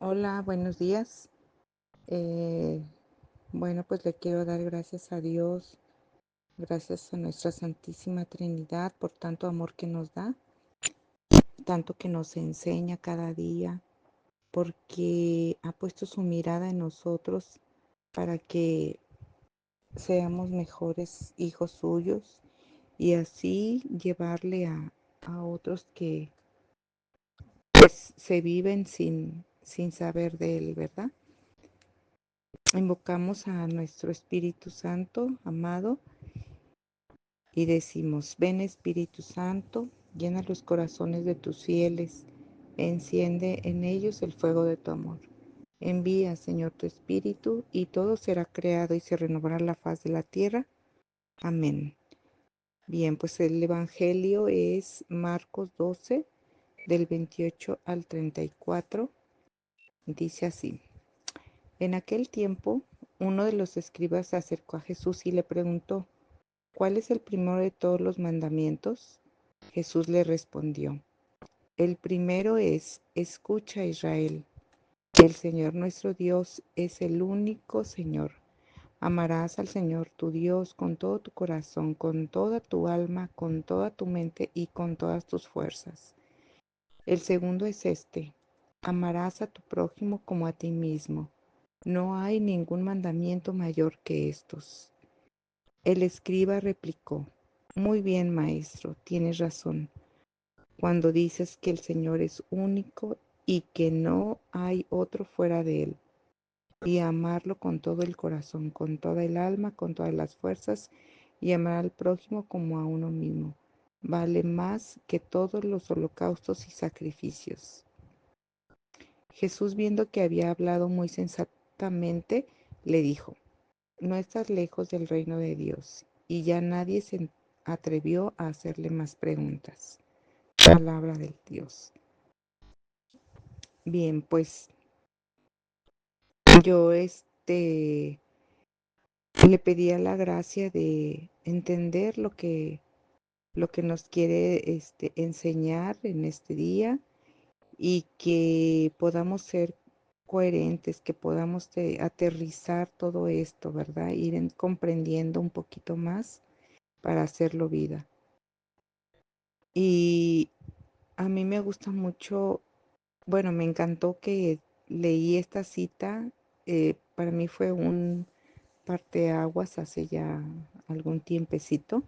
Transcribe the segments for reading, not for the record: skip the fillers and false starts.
Hola, buenos días. Eh, bueno, pues le quiero dar gracias a Dios, gracias a nuestra Santísima Trinidad por tanto amor que nos da, tanto que nos enseña cada día, porque ha puesto su mirada en nosotros para que seamos mejores hijos suyos y así llevarle a otros que pues se viven sin saber de él, ¿verdad? Invocamos a nuestro Espíritu Santo, amado, y decimos: ven Espíritu Santo, llena los corazones de tus fieles, enciende en ellos el fuego de tu amor. Envía, Señor, tu Espíritu, y todo será creado y se renovará la faz de la tierra. Amén. Bien, pues el Evangelio es Marcos 12, del 28 al 34. Dice así: En aquel tiempo, uno de los escribas se acercó a Jesús y le preguntó: ¿Cuál es el primero de todos los mandamientos? Jesús le respondió: El primero es: escucha, Israel. El Señor nuestro Dios es el único Señor. Amarás al Señor tu Dios con todo tu corazón, con toda tu alma, con toda tu mente y con todas tus fuerzas. El segundo es este: amarás a tu prójimo como a ti mismo. No hay ningún mandamiento mayor que estos. El escriba replicó: Muy bien, maestro, tienes razón cuando dices que el Señor es único y que no hay otro fuera de Él, y amarlo con todo el corazón, con toda el alma, con todas las fuerzas, y amar al prójimo como a uno mismo. Vale más que todos los holocaustos y sacrificios. Jesús, viendo que había hablado muy sensatamente, le dijo: No estás lejos del reino de Dios. Y ya nadie se atrevió a hacerle más preguntas. Palabra del Dios. Bien, pues yo le pedía la gracia de entender lo que nos quiere enseñar en este día, y que podamos ser coherentes, que podamos aterrizar todo esto, ¿verdad? Ir comprendiendo un poquito más para hacerlo vida. Y a mí me gusta mucho, bueno, me encantó que leí esta cita. Para mí fue un parteaguas hace ya algún tiempecito,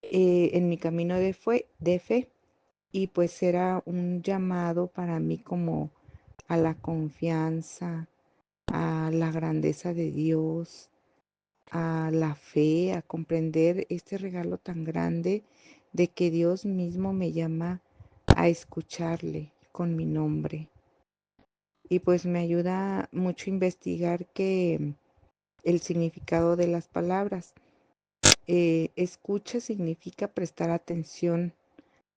en mi camino de fe, y pues era un llamado para mí como a la confianza, a la grandeza de Dios, a la fe, a comprender este regalo tan grande de que Dios mismo me llama a escucharle con mi nombre. Y pues me ayuda mucho investigar que el significado de las palabras. Escucha significa prestar atención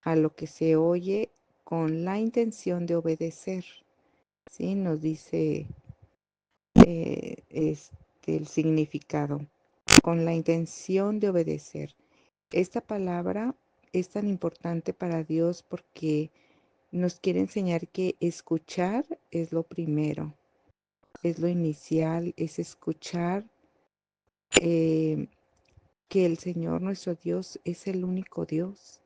a lo que se oye con la intención de obedecer, ¿sí? Nos dice el significado, con la intención de obedecer. Esta palabra es tan importante para Dios porque nos quiere enseñar que escuchar es lo primero, es lo inicial, es escuchar eh, que el Señor nuestro Dios es el único Dios,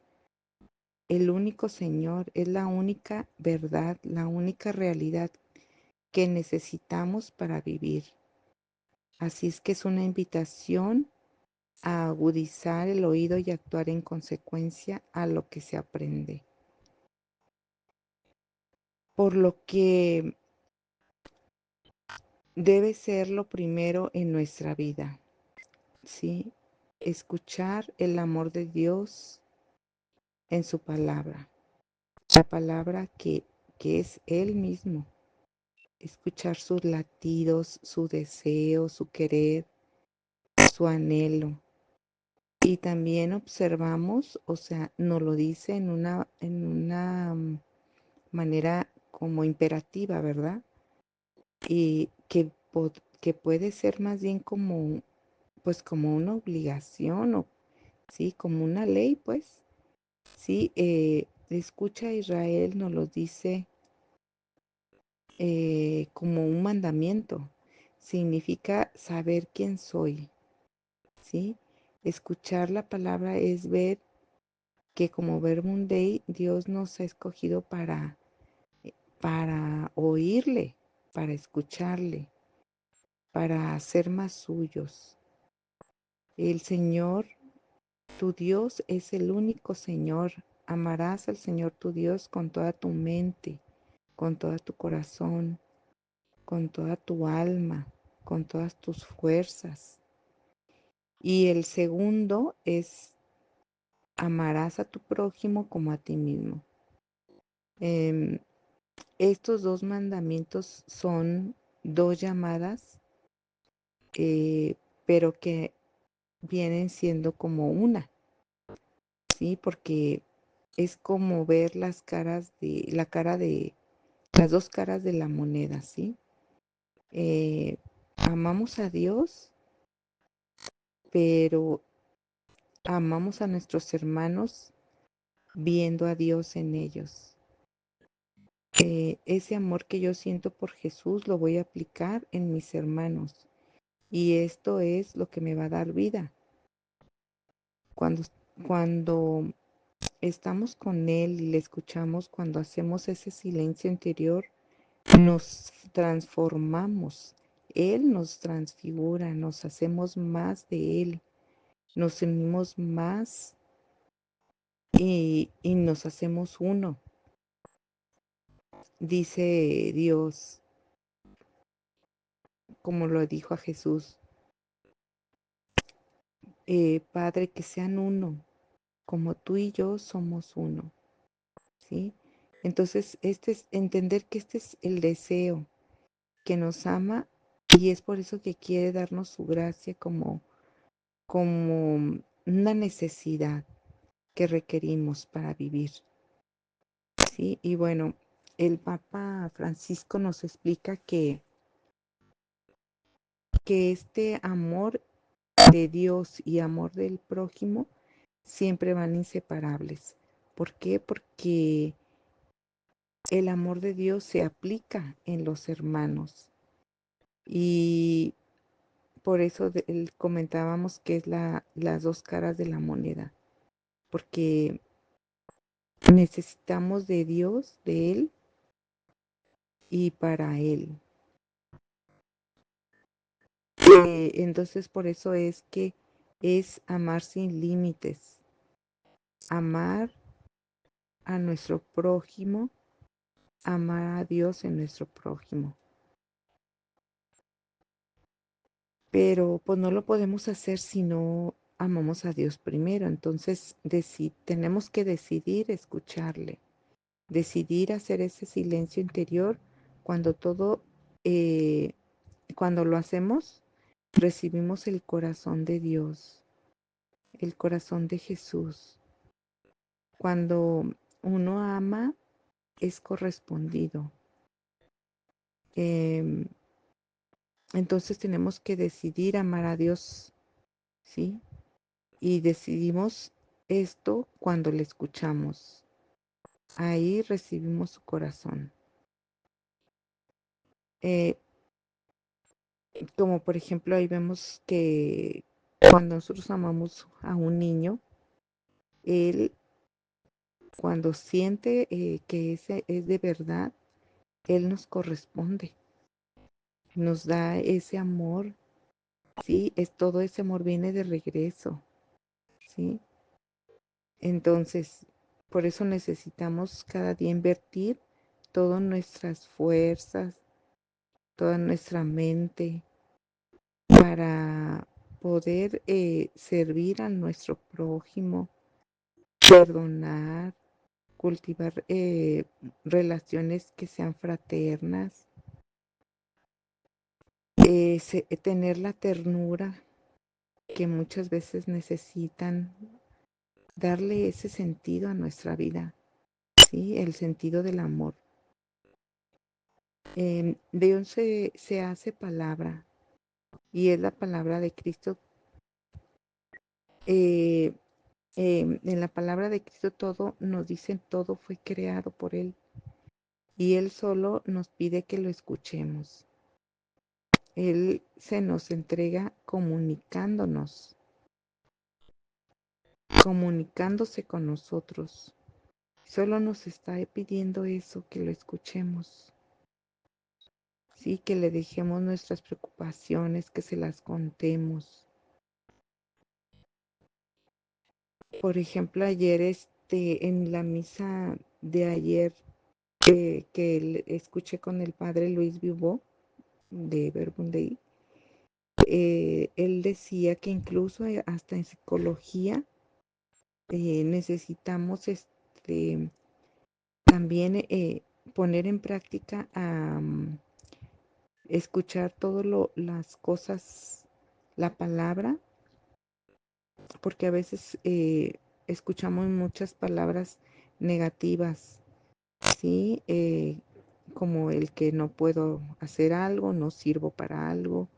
el único Señor, es la única verdad, la única realidad que necesitamos para vivir. Así es que es una invitación a agudizar el oído y actuar en consecuencia a lo que se aprende. Por lo que debe ser lo primero en nuestra vida, ¿sí? Escuchar el amor de Dios en su palabra, la palabra que es Él mismo. Escuchar sus latidos, su deseo, su querer, su anhelo. Y también observamos, o sea, nos lo dice en una manera como imperativa, ¿verdad? Y que puede ser más bien como, pues como una obligación, o sí, como una ley, pues. Sí, escucha a Israel, nos lo dice como un mandamiento. Significa saber quién soy, ¿sí? Escuchar la palabra es ver que como Verbum Dei, Dios nos ha escogido para oírle, para escucharle, para ser más suyos. El Señor, tu Dios, es el único Señor. Amarás al Señor tu Dios con toda tu mente, con todo tu corazón, con toda tu alma, con todas tus fuerzas. Y el segundo es amarás a tu prójimo como a ti mismo. Estos dos mandamientos son dos llamadas, pero que vienen siendo como una, ¿sí? Porque es como ver las dos caras de la moneda, ¿sí? Amamos a Dios, pero amamos a nuestros hermanos viendo a Dios en ellos. Ese amor que yo siento por Jesús lo voy a aplicar en mis hermanos. Y esto es lo que me va a dar vida. Cuando estamos con Él y le escuchamos, cuando hacemos ese silencio interior, nos transformamos. Él nos transfigura, nos hacemos más de Él, nos unimos más y nos hacemos uno. Dice Dios, como lo dijo a Jesús, Padre, que sean uno, como tú y yo somos uno, ¿sí? Entonces, este es entender que este es el deseo que nos ama y es por eso que quiere darnos su gracia como una necesidad que requerimos para vivir, ¿sí? Y bueno, el Papa Francisco nos explica que este amor de Dios y amor del prójimo siempre van inseparables. ¿Por qué? Porque el amor de Dios se aplica en los hermanos y por eso comentábamos que es las dos caras de la moneda, porque necesitamos de Dios, de Él y para Él. Entonces por eso es que es amar sin límites, amar a nuestro prójimo, amar a Dios en nuestro prójimo. Pero pues no lo podemos hacer si no amamos a Dios primero. Entonces tenemos que decidir escucharle, decidir hacer ese silencio interior cuando eh, cuando lo hacemos, recibimos el corazón de Dios, el corazón de Jesús. Cuando uno ama, es correspondido. Eh, entonces tenemos que decidir amar a Dios, ¿sí? Y decidimos esto cuando le escuchamos. Ahí recibimos su corazón. Como por ejemplo, ahí vemos que cuando nosotros amamos a un niño, él cuando siente que ese es de verdad, él nos corresponde, nos da ese amor, ¿sí? Todo ese amor viene de regreso, ¿sí? Entonces, por eso necesitamos cada día invertir todas nuestras fuerzas, toda nuestra mente para poder servir a nuestro prójimo, perdonar, cultivar relaciones que sean fraternas, tener la ternura que muchas veces necesitan, darle ese sentido a nuestra vida, ¿sí? El sentido del amor. Dios se hace palabra y es la palabra de Cristo. Eh, en la palabra de Cristo todo nos dicen, todo fue creado por Él. y Él solo nos pide que lo escuchemos. Él se nos entrega comunicándose con nosotros. Solo nos está pidiendo eso, que lo escuchemos. Sí, que le dejemos nuestras preocupaciones, que se las contemos. Por ejemplo, ayer en la misa de ayer que escuché con el padre Luis Vivó de Verbum Dei, él decía que incluso hasta en psicología necesitamos también poner en práctica escuchar todas las cosas, la palabra, porque a veces escuchamos muchas palabras negativas, ¿sí? Como el que no puedo hacer algo, no sirvo para algo,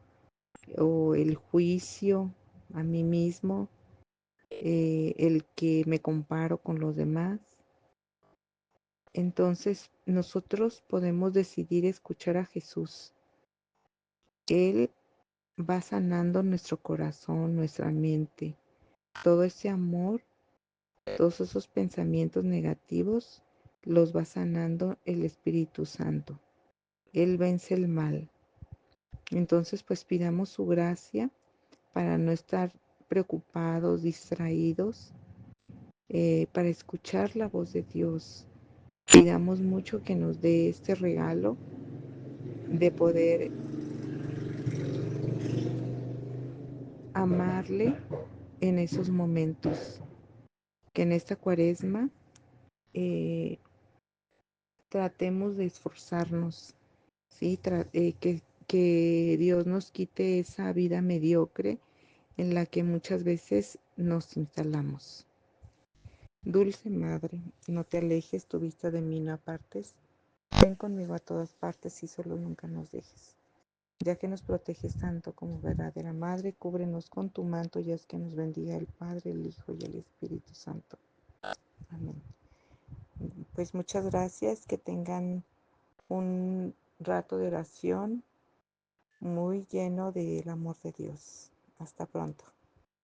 o el juicio a mí mismo, el que me comparo con los demás. Entonces nosotros podemos decidir escuchar a Jesús. Él va sanando nuestro corazón, nuestra mente, todo ese amor, todos esos pensamientos negativos los va sanando el Espíritu Santo. Él vence el mal. Entonces, pues pidamos su gracia para no estar preocupados, distraídos, para escuchar la voz de Dios. Pidamos mucho que nos dé este regalo de poder amarle en esos momentos. Que en esta cuaresma eh, tratemos de esforzarnos, ¿sí? Que Dios nos quite esa vida mediocre en la que muchas veces nos instalamos. Dulce Madre, no te alejes tu vista de mí, no apartes. Ven conmigo a todas partes y solo nunca nos dejes. Ya que nos proteges tanto como verdadera Madre, cúbrenos con tu manto y haz que nos bendiga el Padre, el Hijo y el Espíritu Santo. Amén. Pues muchas gracias, que tengan un rato de oración muy lleno del amor de Dios. Hasta pronto.